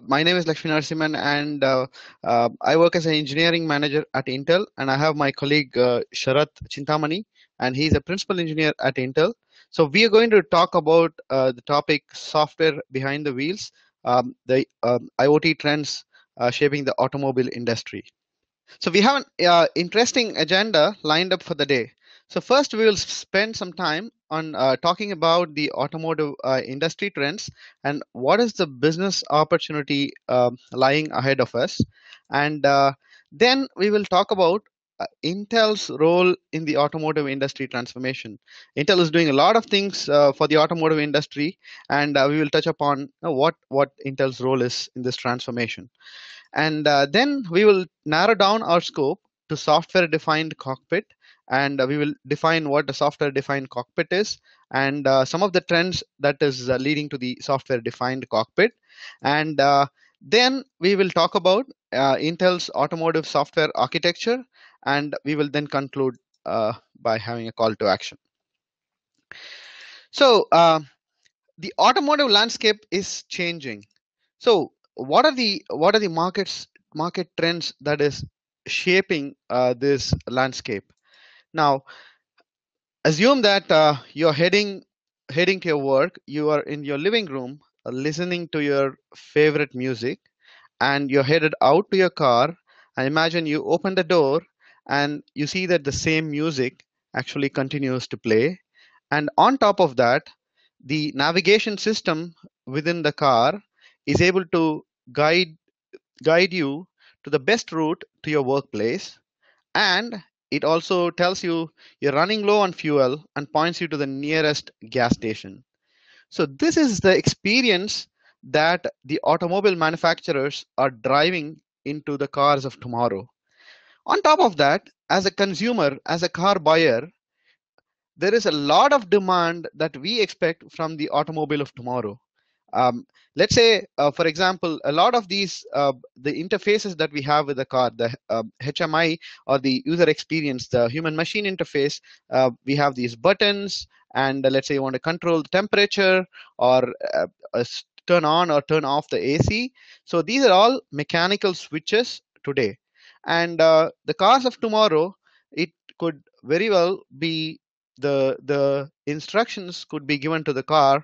My name is Lakshmi and I work as an engineering manager at Intel. And I have my colleague Sarat Chintamani, and he's a principal engineer at Intel. So we are going to talk about the topic software behind the wheels, the IoT trends shaping the automobile industry. So we have an interesting agenda lined up for the day. So first, we will spend some time on talking about the automotive industry trends and what is the business opportunity lying ahead of us. And then we will talk about Intel's role in the automotive industry transformation. Intel is doing a lot of things for the automotive industry, and we will touch upon what Intel's role is in this transformation. And then we will narrow down our scope to software defined cockpit, and we will define what the software defined cockpit is and some of the trends that is leading to the software defined cockpit. And then we will talk about Intel's automotive software architecture, and we will then conclude by having a call to action. So the automotive landscape is changing. So what are the market trends that is shaping this landscape? Now, assume that you're heading to your work. You are in your living room, listening to your favorite music, and you're headed out to your car. And imagine you open the door, and you see that the same music actually continues to play. And on top of that, the navigation system within the car is able to guide you to the best route to your workplace, and it also tells you you're running low on fuel and points you to the nearest gas station. So this is the experience that the automobile manufacturers are driving into the cars of tomorrow. On top of that, as a consumer, as a car buyer, there is a lot of demand that we expect from the automobile of tomorrow. Let's say, for example, a lot of these, the interfaces that we have with the car, the HMI or the user experience, the human machine interface, we have these buttons, and let's say you want to control the temperature or turn on or turn off the AC. So these are all mechanical switches today. And the cars of tomorrow, it could very well be the instructions could be given to the car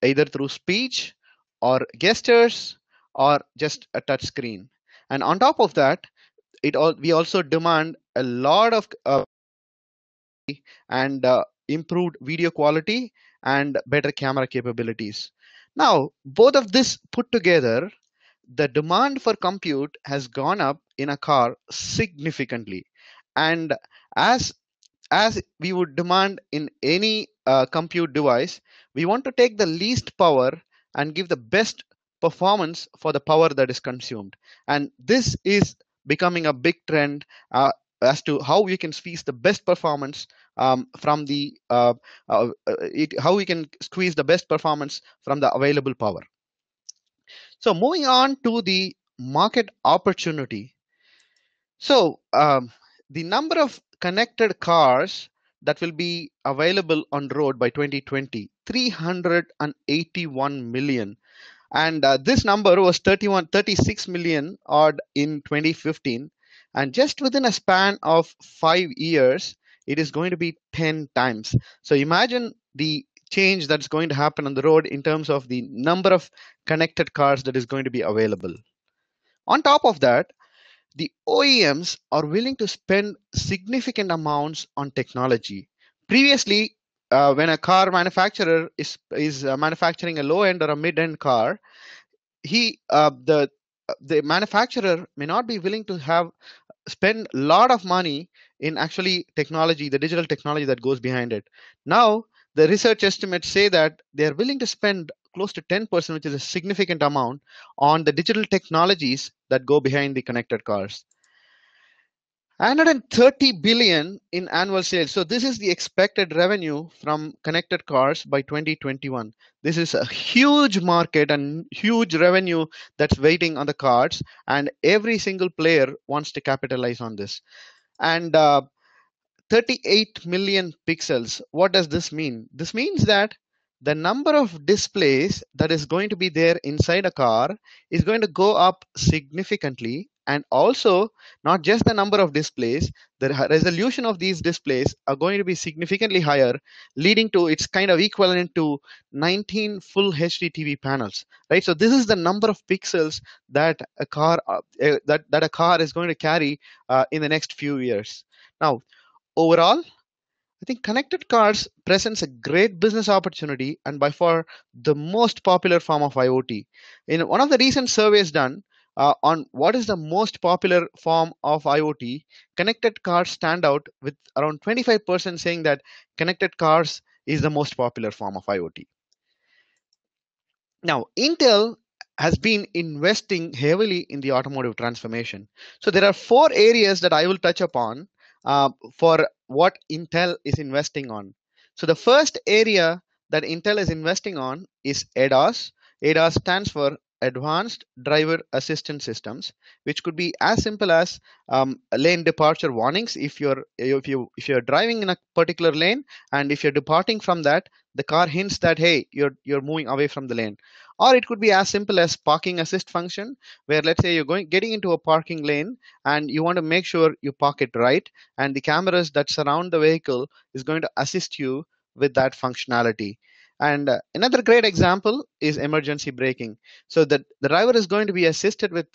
either through speech or gestures or just a touch screen. And on top of that, we also demand a lot of and improved video quality and better camera capabilities. Now, both of this put together, the demand for compute has gone up in a car significantly. And as as we would demand in any compute device, we want to take the least power and give the best performance for the power that is consumed. And this is becoming a big trend as to how we can squeeze the best performance from the how we can squeeze the best performance from the available power. So moving on to the market opportunity. So the number of connected cars that will be available on road by 2020, 381 million. And this number was 36 million odd in 2015. And just within a span of 5 years, it is going to be 10 times. So imagine the change that's going to happen on the road in terms of the number of connected cars that is going to be available. On top of that, the OEMs are willing to spend significant amounts on technology. Previously, when a car manufacturer is manufacturing a low end or a mid end car, the manufacturer may not be willing to spend a lot of money in actually technology, the digital technology that goes behind it. Now, the research estimates say that they're willing to spend close to 10%, which is a significant amount, on the digital technologies that go behind the connected cars. 130 billion in annual sales. So this is the expected revenue from connected cars by 2021. This is a huge market and huge revenue that's waiting on the cards, and every single player wants to capitalize on this. And 38 million pixels. What does this mean? This means that the number of displays that is going to be there inside a car is going to go up significantly. And also, not just the number of displays, the resolution of these displays are going to be significantly higher, leading to it's kind of equivalent to 19 full HD TV panels, right? So this is the number of pixels that a car that a car is going to carry in the next few years. Now, overall, I think connected cars presents a great business opportunity and by far the most popular form of IoT. In one of the recent surveys done on what is the most popular form of IoT, connected cars stand out with around 25% saying that connected cars is the most popular form of IoT. Now, Intel has been investing heavily in the automotive transformation. So there are four areas that I will touch upon for what Intel is investing on. So the first area that Intel is investing on is ADAS. ADAS stands for Advanced Driver Assistance Systems, which could be as simple as lane departure warnings if you're driving in a particular lane, and if you're departing from that, the car hints that hey, you're moving away from the lane. Or it could be as simple as parking assist function, where let's say you're getting into a parking lane and you want to make sure you park it right, and the cameras that surround the vehicle is going to assist you with that functionality. And another great example is emergency braking. So the driver is going to be assisted with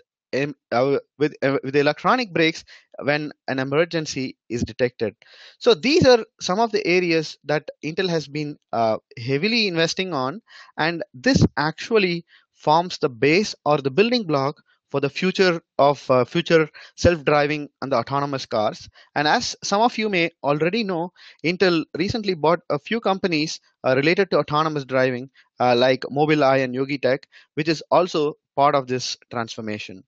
electronic brakes when an emergency is detected. So these are some of the areas that Intel has been heavily investing on, and this actually forms the base or the building block for the future of future self-driving and the autonomous cars. And as some of you may already know, Intel recently bought a few companies related to autonomous driving, like Mobileye and Yogitech, which is also part of this transformation.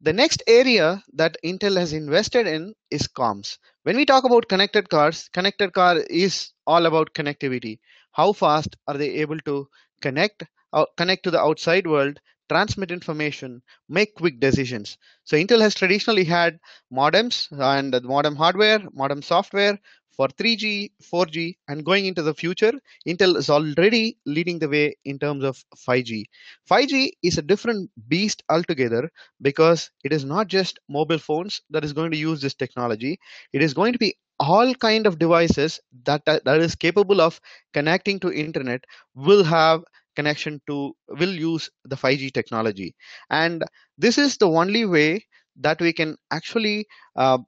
The next area that Intel has invested in is comms. When we talk about connected cars, connected car is all about connectivity. How fast are they able to connect to the outside world, transmit information, make quick decisions? So Intel has traditionally had modems and modem hardware, modem software for 3G, 4G, and going into the future, Intel is already leading the way in terms of 5G. 5G is a different beast altogether, because it is not just mobile phones that is going to use this technology. It is going to be all kind of devices that is capable of connecting to internet will have connection to will use the 5G technology. And this is the only way that we can actually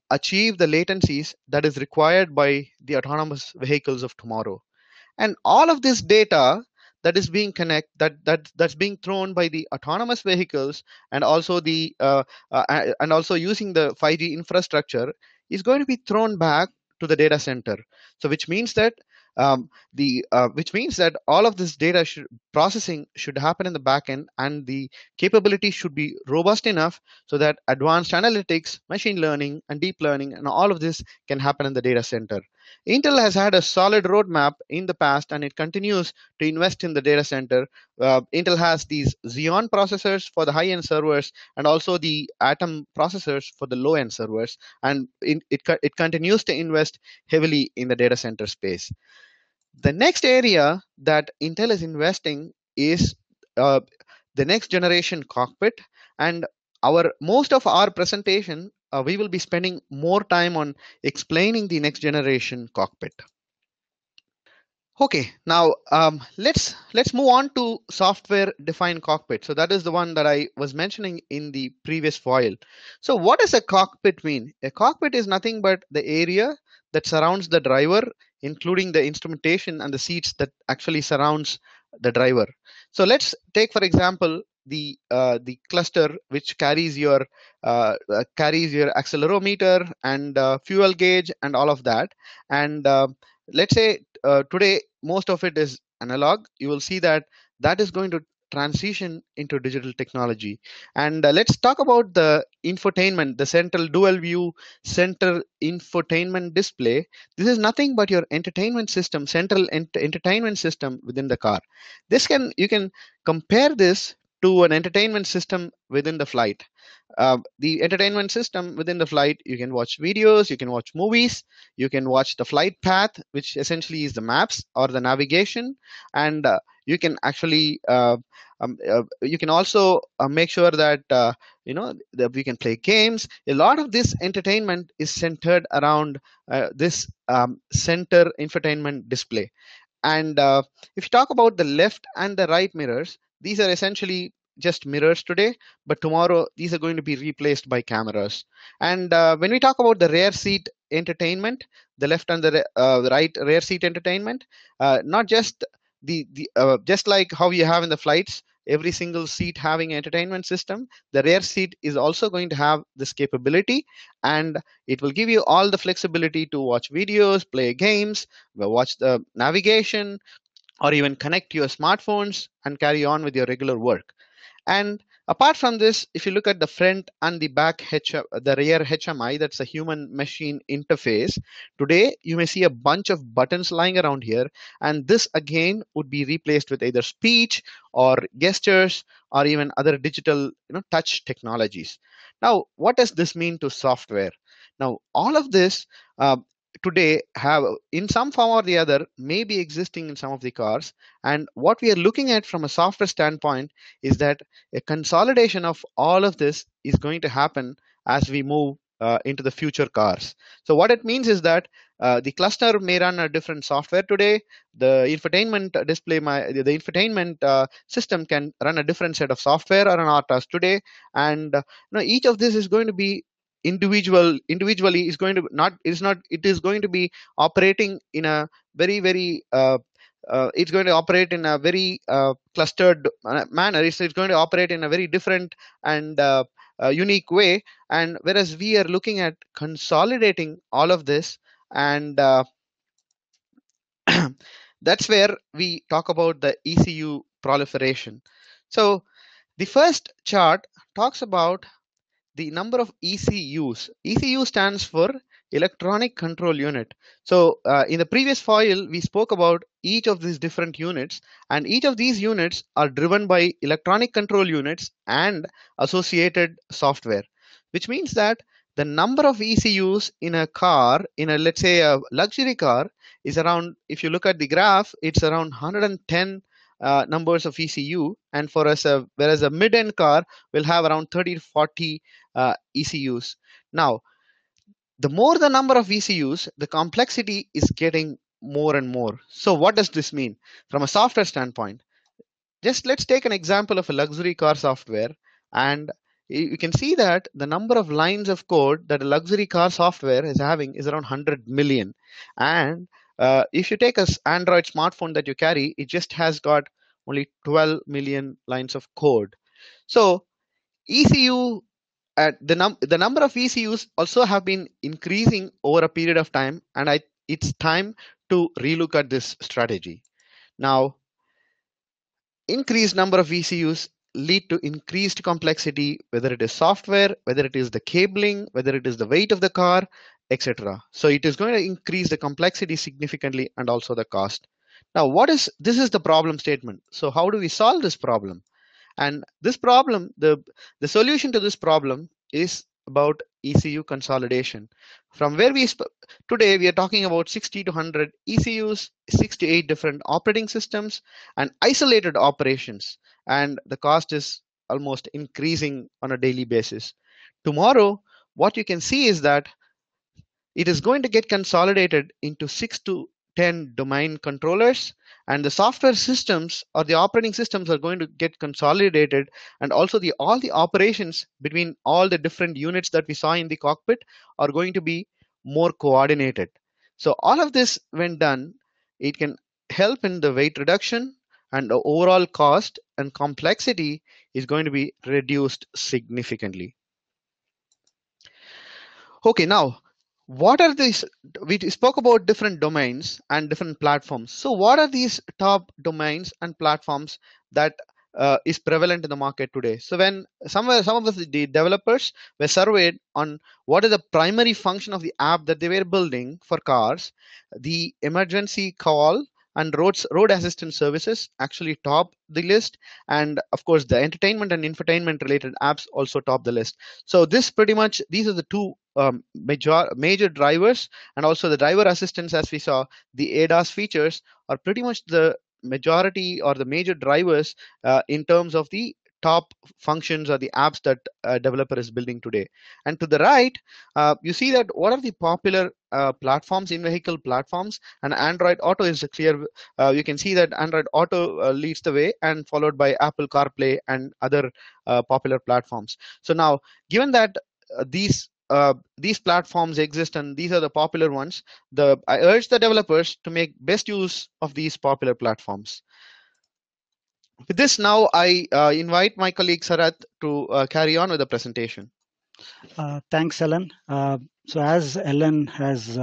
achieve the latencies that is required by the autonomous vehicles of tomorrow. And all of this data that is being that's being thrown by the autonomous vehicles, and also and also using the 5G infrastructure, is going to be thrown back to the data center. So which means that all of this data processing should happen in the backend, and the capability should be robust enough so that advanced analytics, machine learning, and deep learning, and all of this can happen in the data center. Intel has had a solid roadmap in the past, and it continues to invest in the data center. Intel has these Xeon processors for the high-end servers, and also the Atom processors for the low-end servers, and it continues to invest heavily in the data center space. The next area that Intel is investing is uh, the next generation cockpit, and our most of our presentation we will be spending more time on explaining the next generation cockpit. Okay, now let's move on to software-defined cockpit. So that is the one that I was mentioning in the previous foil. So what does a cockpit mean? A cockpit is nothing but the area that surrounds the driver, including the instrumentation and the seats that actually surrounds the driver. So let's take, for example, the cluster which carries your accelerometer and fuel gauge and all of that. And let's say today most of it is analog. You will see that that is going to transition into digital technology. And let's talk about the infotainment, the central dual view center infotainment display. This is nothing but your entertainment system, central entertainment system within the car. You can compare this to an entertainment system within the flight. The entertainment system within the flight, you can watch videos, you can watch movies, you can watch the flight path, which essentially is the maps or the navigation, and you can actually you can also make sure that that we can play games. A lot of this entertainment is centered around this center infotainment display. And if you talk about the left and the right mirrors, these are essentially just mirrors today, but tomorrow these are going to be replaced by cameras. And when we talk about the rear seat entertainment, the left and the right rear seat entertainment, not just just like how you have in the flights, every single seat having entertainment system, the rear seat is also going to have this capability, and it will give you all the flexibility to watch videos, play games, watch the navigation, or even connect your smartphones and carry on with your regular work. And apart from this, if you look at the front and the back the rear HMI, that's a human machine interface. Today, you may see a bunch of buttons lying around here, and this again would be replaced with either speech or gestures or even other digital touch technologies. Now, what does this mean to software? Now, all of this today have in some form or the other may be existing in some of the cars, and what we are looking at from a software standpoint is that a consolidation of all of this is going to happen as we move into the future cars. So what it means is that the cluster may run a different software today. The infotainment display, the infotainment system can run a different set of software or an RTOS today, and each of this is going to be individually is going to not is not it is going to be operating in a very it's going to operate in a very clustered manner. It's going to operate in a very different and unique way. And whereas we are looking at consolidating all of this, and that's where we talk about the ECU proliferation. So the first chart talks about the number of ECUs. ECU stands for electronic control unit. So in the previous file, we spoke about each of these different units, and each of these units are driven by electronic control units and associated software, which means that the number of ECUs in a car, in a let's say a luxury car, is around, if you look at the graph, it's around 110 numbers of ECU, and for us, whereas a mid-end car will have around 30 to 40 ECUs. Now, the more the number of ECUs, the complexity is getting more and more. So what does this mean from a software standpoint? Just let's take an example of a luxury car software, and you can see that the number of lines of code that a luxury car software is having is around 100 million. And if you take a Android smartphone that you carry, it just has got only 12 million lines of code. So ECU the number of ECUs also have been increasing over a period of time, and it's time to relook at this strategy. Now, increased number of ECUs lead to increased complexity, whether it is software, whether it is the cabling, whether it is the weight of the car, etc. So it is going to increase the complexity significantly and also the cost. Now, this is the problem statement. So how do we solve this problem? And this problem, the solution to this problem is about ECU consolidation. From where today we are talking about 60 to 100 ECUs, 6 to 8 different operating systems, and isolated operations. And the cost is almost increasing on a daily basis. Tomorrow, what you can see is that it is going to get consolidated into 6 to 10 domain controllers, and the software systems or the operating systems are going to get consolidated, and also all the operations between all the different units that we saw in the cockpit are going to be more coordinated. So all of this, when done, it can help in the weight reduction, and the overall cost and complexity is going to be reduced significantly. Okay, now what are these? We spoke about different domains and different platforms. So what are these top domains and platforms that is prevalent in the market today? So when some of the developers were surveyed on what is the primary function of the app that they were building for cars, the emergency call, and road assistance services actually top the list, and of course the entertainment and infotainment related apps also top the list. So this pretty much, these are the two major drivers, and also the driver assistance, as we saw, the ADAS features are pretty much the majority or the major drivers in terms of the top functions or the apps that a developer is building today. And to the right, you see that what are the popular platforms, in vehicle platforms, and Android Auto is a clear. You can see that Android Auto leads the way, and followed by Apple CarPlay and other popular platforms. So now, given that these platforms exist and these are the popular ones, I urge the developers to make best use of these popular platforms. With this, now I invite my colleague Sarat to carry on with the presentation. Thanks, Ellen. So as Ellen has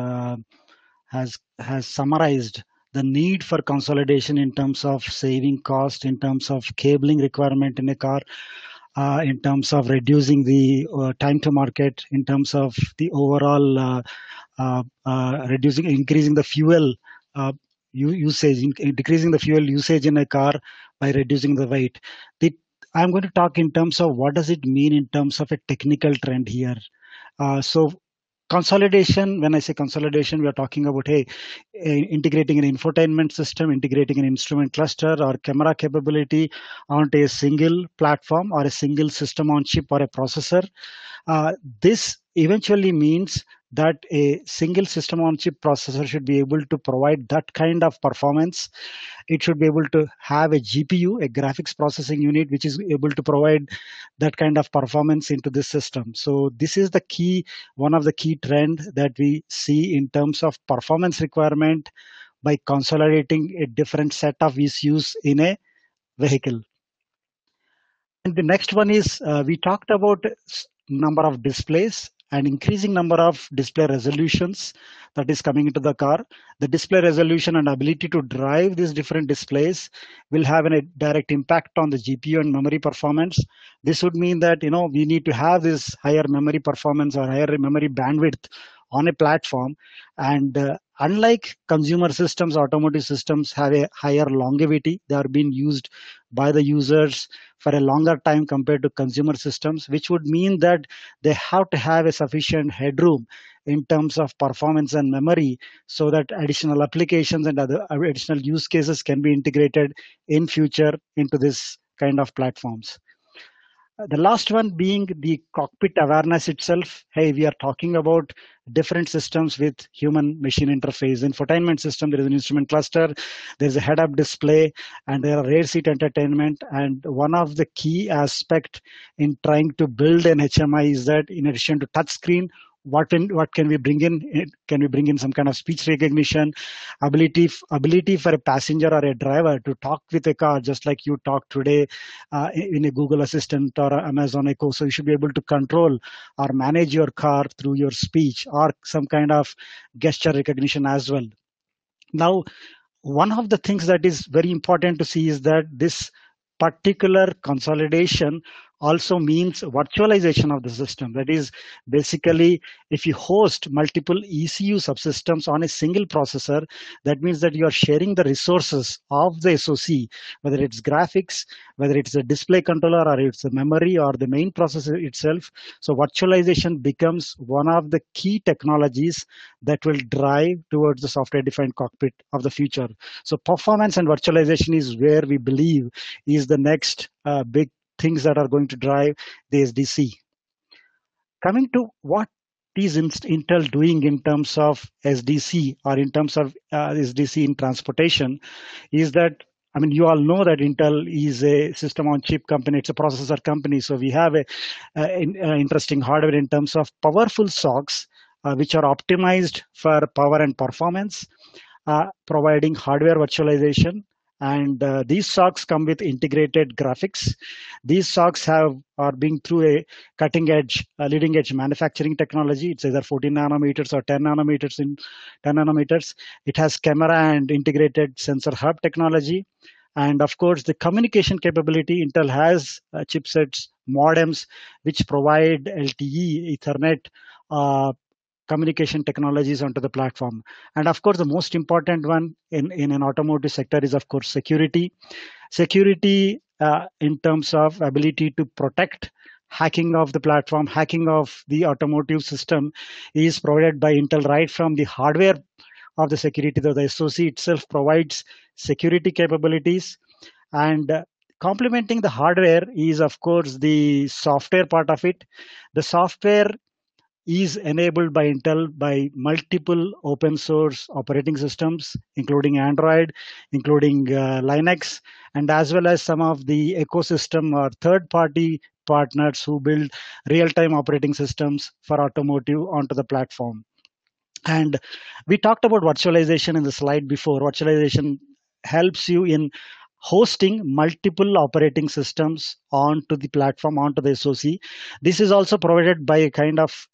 summarized the need for consolidation in terms of saving cost, in terms of cabling requirement in a car, in terms of reducing the time to market, in terms of the overall increasing the fuel usage, decreasing the fuel usage in a car by reducing the weight. I'm going to talk in terms of what does it mean in terms of a technical trend here. So consolidation, when I say consolidation, we are talking about, hey, integrating an infotainment system, integrating an instrument cluster or camera capability onto a single platform or a single system on chip or a processor. This eventually means that a single system on chip processor should be able to provide that kind of performance. It should be able to have a GPU, a graphics processing unit, which is able to provide that kind of performance into this system. So this is the key, one of the key trend that we see in terms of performance requirement by consolidating a different set of ECUs in a vehicle. And the next one is we talked about number of displays and increasing number of display resolutions that is coming into the car. The display resolution and ability to drive these different displays will have a direct impact on the GPU and memory performance. This would mean that we need to have this higher memory performance or higher memory bandwidth on a platform. And unlike consumer systems, automotive systems have a higher longevity. They are being used by the users for a longer time compared to consumer systems, which would mean that they have to have a sufficient headroom in terms of performance and memory so that additional applications and other additional use cases can be integrated in future into this kind of platforms. The last one being the cockpit awareness itself. Hey, we are talking about different systems with human-machine interface. Infotainment system, there is an instrument cluster, there's a head-up display, and there are rear seat entertainment. And one of the key aspect in trying to build an HMI is that in addition to touch screen, what can we bring in? Can we bring in some kind of speech recognition, ability for a passenger or a driver to talk with a car, just like you talk today in a Google Assistant or Amazon Echo. So you should be able to control or manage your car through your speech or some kind of gesture recognition as well. Now, one of the things that is very important to see is that this particular consolidation also means virtualization of the system. That is, basically, if you host multiple ECU subsystems on a single processor, that means that you are sharing the resources of the SoC, whether it's graphics, whether it's a display controller, or it's the memory or the main processor itself. So virtualization becomes one of the key technologies that will drive towards the software-defined cockpit of the future. So performance and virtualization is where we believe is the next big things that are going to drive the SDC. Coming to what is Intel doing in terms of SDC or in terms of SDC in transportation is that, I mean, you all know that Intel is a system on chip company. It's a processor company. So we have a interesting hardware in terms of powerful SoCs, which are optimized for power and performance, providing hardware virtualization. And these SoCs come with integrated graphics. These SoCs are being through a cutting edge, leading edge manufacturing technology. It's either 14 nanometers or 10 nanometers. In 10 nanometers, it has camera and integrated sensor hub technology. And of course, the communication capability. Intel has chipsets, modems, which provide LTE, Ethernet, communication technologies onto the platform. And of course, the most important one in an automotive sector is, of course, security. Security in terms of ability to protect hacking of the platform, hacking of the automotive system is provided by Intel right from the hardware of the security. The SoC itself provides security capabilities, and complementing the hardware is, of course, the software part of it. The software is enabled by Intel by multiple open source operating systems, including Android, including Linux, and as well as some of the ecosystem or third party partners who build real time operating systems for automotive onto the platform. And we talked about virtualization in the slide before. Virtualization helps you in hosting multiple operating systems onto the platform, onto the SoC. This is also provided by a kind of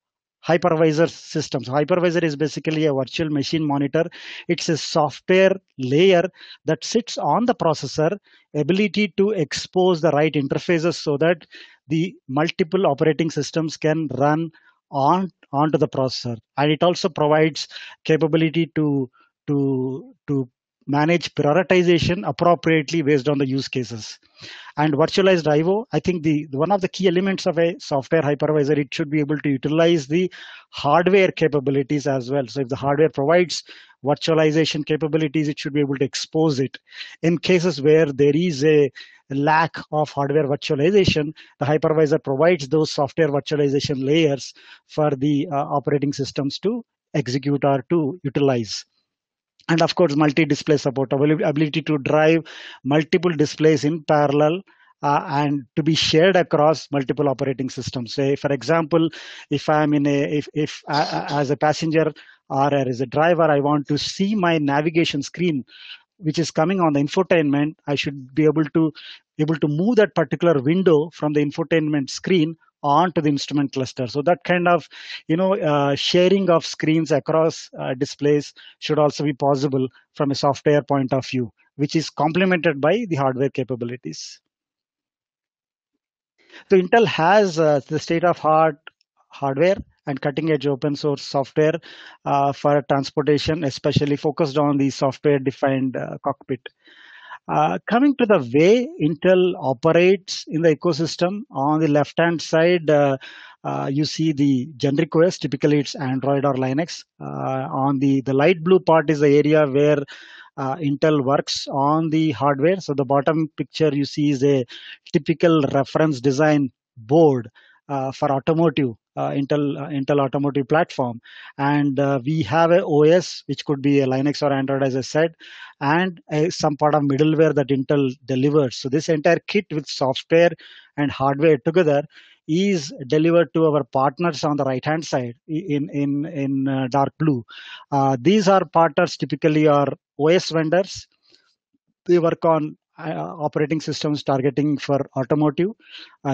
hypervisor systems. Hypervisor is basically a virtual machine monitor. It's a software layer that sits on the processor, ability to expose the right interfaces so that the multiple operating systems can run onto the processor. And it also provides capability to manage prioritization appropriately based on the use cases. And virtualized IO, I think the one of the key elements of a software hypervisor, it should be able to utilize the hardware capabilities as well. So if the hardware provides virtualization capabilities, it should be able to expose it. In cases where there is a lack of hardware virtualization, the hypervisor provides those software virtualization layers for the operating systems to execute or to utilize. And of course, multi-display support, ability to drive multiple displays in parallel and to be shared across multiple operating systems. Say, for example, if I'm in a, if as a passenger or as a driver, I want to see my navigation screen, which is coming on the infotainment, I should be able to move that particular window from the infotainment screen onto the instrument cluster. So that kind of sharing of screens across displays should also be possible from a software point of view, which is complemented by the hardware capabilities. So Intel has the state-of-art hardware and cutting-edge open source software for transportation, especially focused on the software-defined cockpit. Coming to the way Intel operates in the ecosystem, on the left-hand side, you see the generic OS. Typically, it's Android or Linux. On the light blue part is the area where Intel works on the hardware. So the bottom picture you see is a typical reference design board for automotive, Intel automotive platform. And we have a OS, which could be a Linux or Android, as I said, and some part of middleware that Intel delivers. So this entire kit with software and hardware together is delivered to our partners on the right hand side in dark blue. These are partners typically are OS vendors. They work on operating systems targeting for automotive,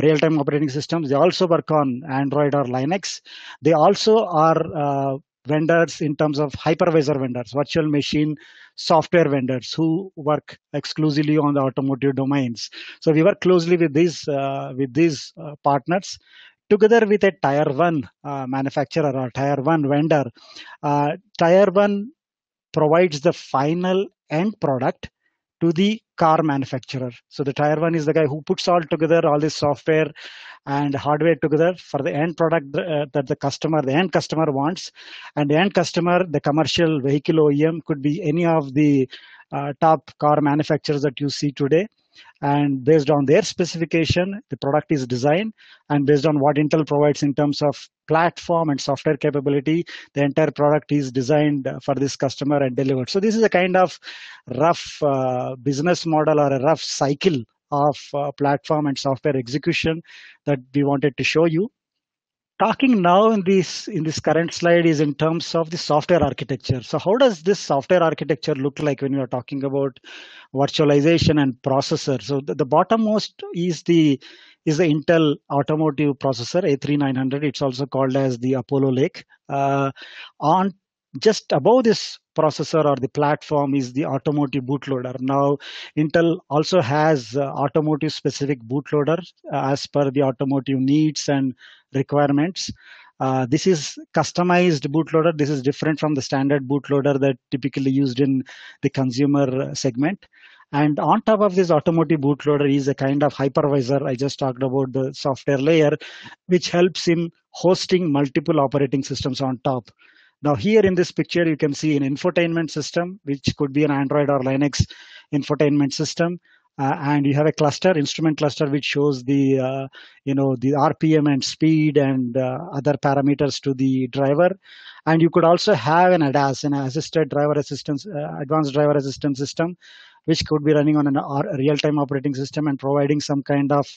real-time operating systems. They also work on Android or Linux. They also are vendors in terms of hypervisor vendors, virtual machine software vendors who work exclusively on the automotive domains. So we work closely with these partners together with a tier one manufacturer or tier one vendor. Tier one provides the final end product to the car manufacturer. So the tier one is the guy who puts all together, all this software and hardware together for the end product that the end customer wants. And the end customer, the commercial vehicle OEM, could be any of the top car manufacturers that you see today. And based on their specification, the product is designed, and based on what Intel provides in terms of platform and software capability, the entire product is designed for this customer and delivered. So this is a kind of rough business model or a rough cycle of platform and software execution that we wanted to show you. Talking now in this current slide is in terms of the software architecture. So how does this software architecture look like when you are talking about virtualization and processor? So the bottommost is the Intel automotive processor A3900. It's also called as the Apollo Lake. On just above this processor or the platform is the automotive bootloader. Now, Intel also has automotive specific bootloader as per the automotive needs and requirements. This is customized bootloader. This is different from the standard bootloader that typically used in the consumer segment. And on top of this automotive bootloader is a kind of hypervisor. I just talked about the software layer, which helps in hosting multiple operating systems on top. Now here in this picture, you can see an infotainment system, which could be an Android or Linux infotainment system. And you have a cluster, instrument cluster, which shows the the RPM and speed and other parameters to the driver. And you could also have an ADAS, an assisted driver assistance, advanced driver assistance system, which could be running on a real-time operating system and providing some kind of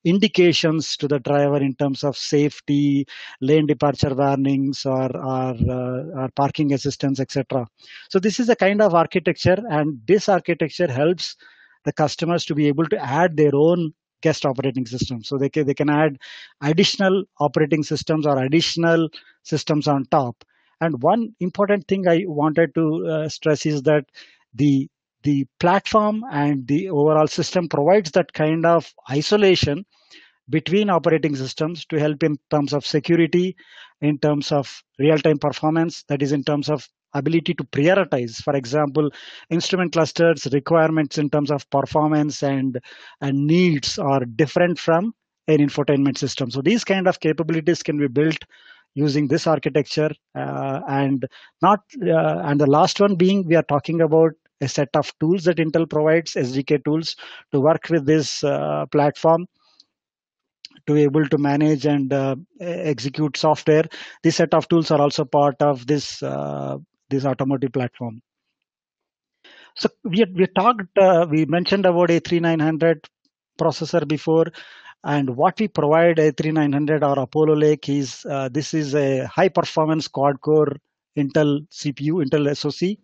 indications to the driver in terms of safety, lane departure warnings, or parking assistance, etc. So this is a kind of architecture, and this architecture helps the customers to be able to add their own guest operating system. So they can add additional operating systems or additional systems on top. And one important thing I wanted to stress is that the the platform and the overall system provides that kind of isolation between operating systems to help in terms of security, in terms of real-time performance, that is in terms of ability to prioritize. For example, instrument clusters requirements in terms of performance and needs are different from an infotainment system. So these kind of capabilities can be built using this architecture, and not and the last one being, we are talking about a set of tools that Intel provides, SDK tools, to work with this platform to be able to manage and execute software. This set of tools are also part of this automotive platform. So we mentioned about a 3900 processor before, and what we provide a 3900 or Apollo Lake is this is a high performance quad core Intel CPU, Intel SoC,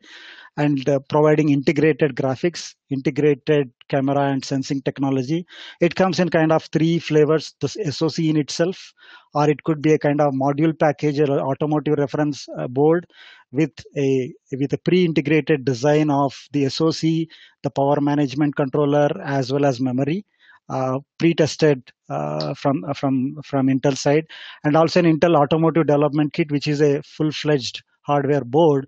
and providing integrated graphics, integrated camera and sensing technology. It comes in kind of three flavors: the SoC in itself, or it could be a kind of module package or automotive reference board with a pre-integrated design of the SoC, the power management controller, as well as memory. Pre-tested from Intel side, and also an Intel automotive development kit, which is a full-fledged hardware board,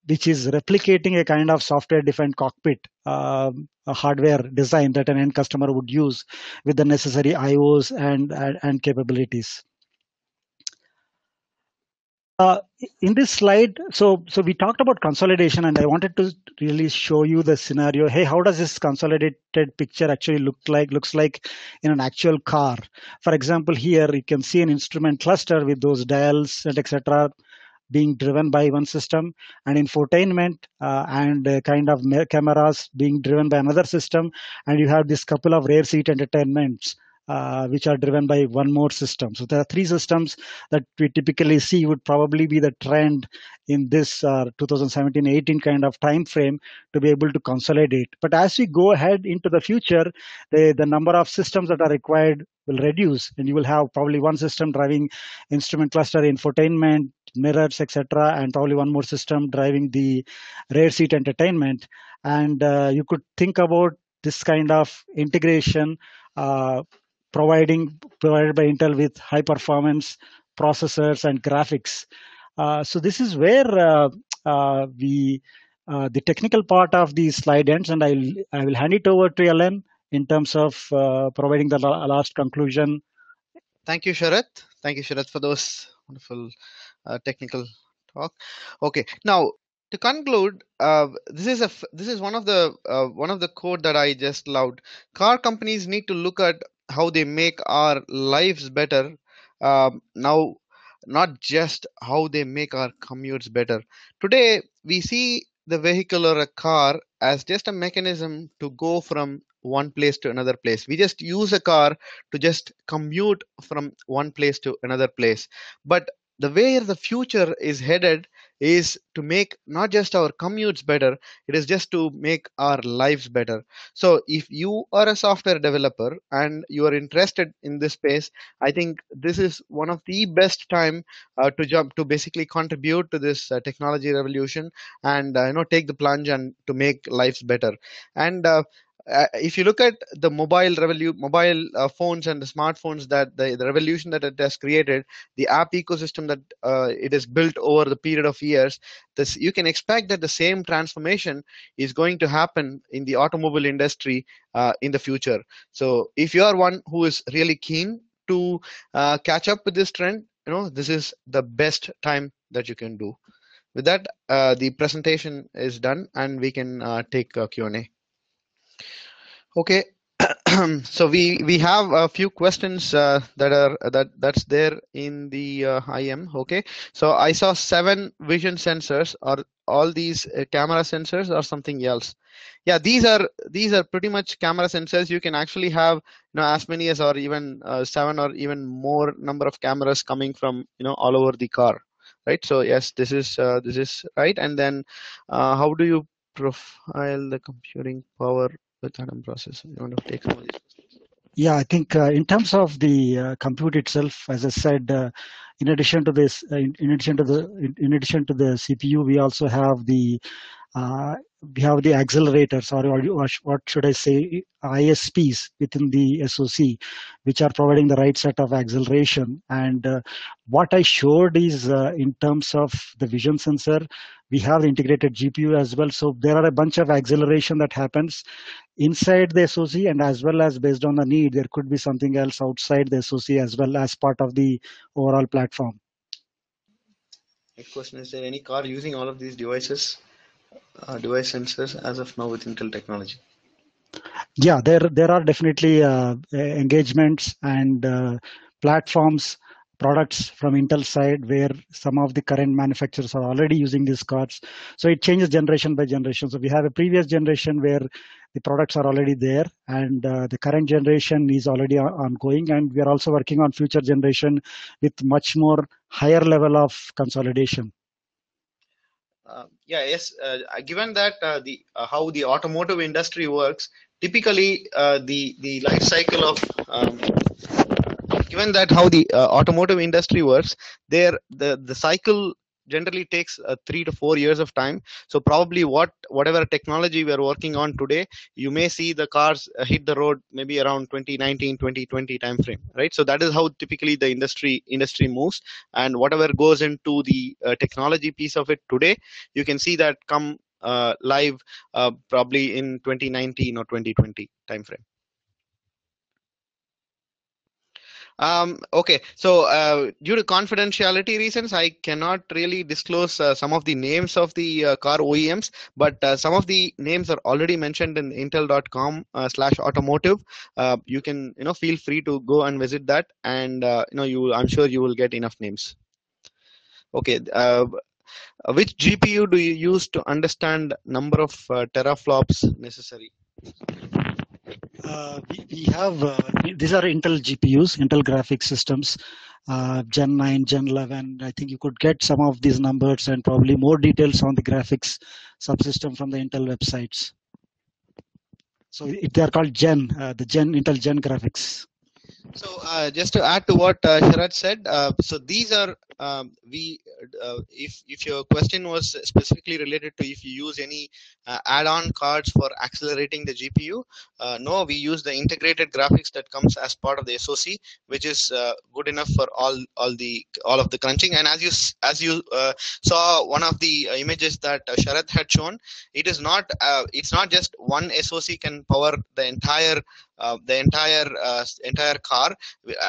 which is replicating a kind of software-defined cockpit a hardware design that an end customer would use with the necessary IOs and capabilities. In this slide, so we talked about consolidation, and I wanted to really show you the scenario. Hey, how does this consolidated picture actually looks like in an actual car? For example, here you can see an instrument cluster with those dials and etc. being driven by one system, and infotainment and kind of cameras being driven by another system, and you have this couple of rear seat entertainments which are driven by one more system. So there are three systems that we typically see would probably be the trend in this 2017-18 kind of time frame to be able to consolidate. But as we go ahead into the future, the number of systems that are required will reduce, and you will have probably one system driving instrument cluster, infotainment, mirrors, etc., and probably one more system driving the rear seat entertainment. And you could think about this kind of integration provided by Intel with high performance processors and graphics. So this is where the technical part of the slide ends, and I will hand it over to Ellen in terms of providing the last conclusion. Thank you, Sharat. Thank you, Sharat, for those wonderful technical talk. Okay, now to conclude, this is one of the code that I just loved. Car companies need to look at how they make our lives better now, not just how they make our commutes better. Today we see the vehicle or a car as just a mechanism to go from one place to another place. We just use a car to just commute from one place to another place. But the way the future is headed is to make not just our commutes better, it is just to make our lives better. So if you are a software developer and you are interested in this space, I think this is one of the best time to basically contribute to this technology revolution, and take the plunge and to make lives better. And if you look at the mobile phones and the smartphones, that the revolution that it has created, the app ecosystem that it is built over the period of years, this you can expect that the same transformation is going to happen in the automobile industry in the future. So if you are one who is really keen to catch up with this trend, this is the best time that you can do. With that, the presentation is done and we can take Q&A. Okay. So we have a few questions that's there in the IM. Okay, so I saw 7 vision sensors. Are all these camera sensors or something else? Yeah, these are pretty much camera sensors. You can actually have as many as or even 7 or even more number of cameras coming from all over the car, right? So yes, this is right. And then how do you profile the computing power with Atom processor? You want to take some of these? Yeah, I think in terms of the compute itself, as I said, in addition to this, in addition to the CPU, we also have the accelerators, or what should I say, ISPs within the SoC, which are providing the right set of acceleration. And what I showed is in terms of the vision sensor, we have the integrated GPU as well. So there are a bunch of acceleration that happens inside the SoC, and as well as based on the need, there could be something else outside the SoC as well as part of the overall platform. Next question: is there any car using all of these device sensors as of now with Intel technology? Yeah, there are definitely engagements and platforms, products from Intel side where some of the current manufacturers are already using these cards. So it changes generation by generation. So we have a previous generation where the products are already there, and the current generation is already ongoing, and we are also working on future generation with much more higher level of consolidation. Yes. Given that how the automotive industry works, typically the life cycle of given that how the automotive industry works, the cycle generally takes 3 to 4 years of time. So probably whatever technology we are working on today, you may see the cars hit the road maybe around 2019 2020 timeframe, right? So that is how typically the industry moves, and whatever goes into the technology piece of it today, you can see that come live probably in 2019 or 2020 timeframe. Okay, so due to confidentiality reasons, I cannot really disclose some of the names of the car OEMs, but some of the names are already mentioned in intel.com/automotive. You can feel free to go and visit that, and I'm sure you will get enough names. Okay, which GPU do you use to understand number of teraflops necessary? We have these are Intel GPUs, Intel graphics systems, Gen 9, Gen 11. I think you could get some of these numbers and probably more details on the graphics subsystem from the Intel websites. So they are called Intel Gen graphics. So just to add to what Sarat said, so these are if your question was specifically related to if you use any add-on cards for accelerating the GPU, no, we use the integrated graphics that comes as part of the SoC, which is good enough for all of the crunching. And as you saw one of the images that Sarat had shown, it's not just one SoC can power the entire car.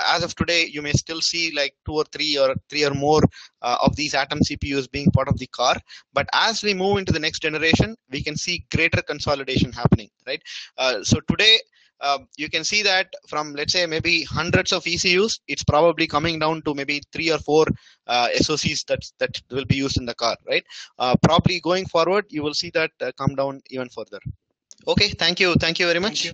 As of today, you may still see like two or three or more of these Atom CPUs being part of the car. But as we move into the next generation, we can see greater consolidation happening, right? So today, you can see that from, let's say, maybe hundreds of ECUs, it's probably coming down to maybe 3 or 4 SoCs that will be used in the car, right? Probably going forward, you will see that come down even further. Okay, thank you very much.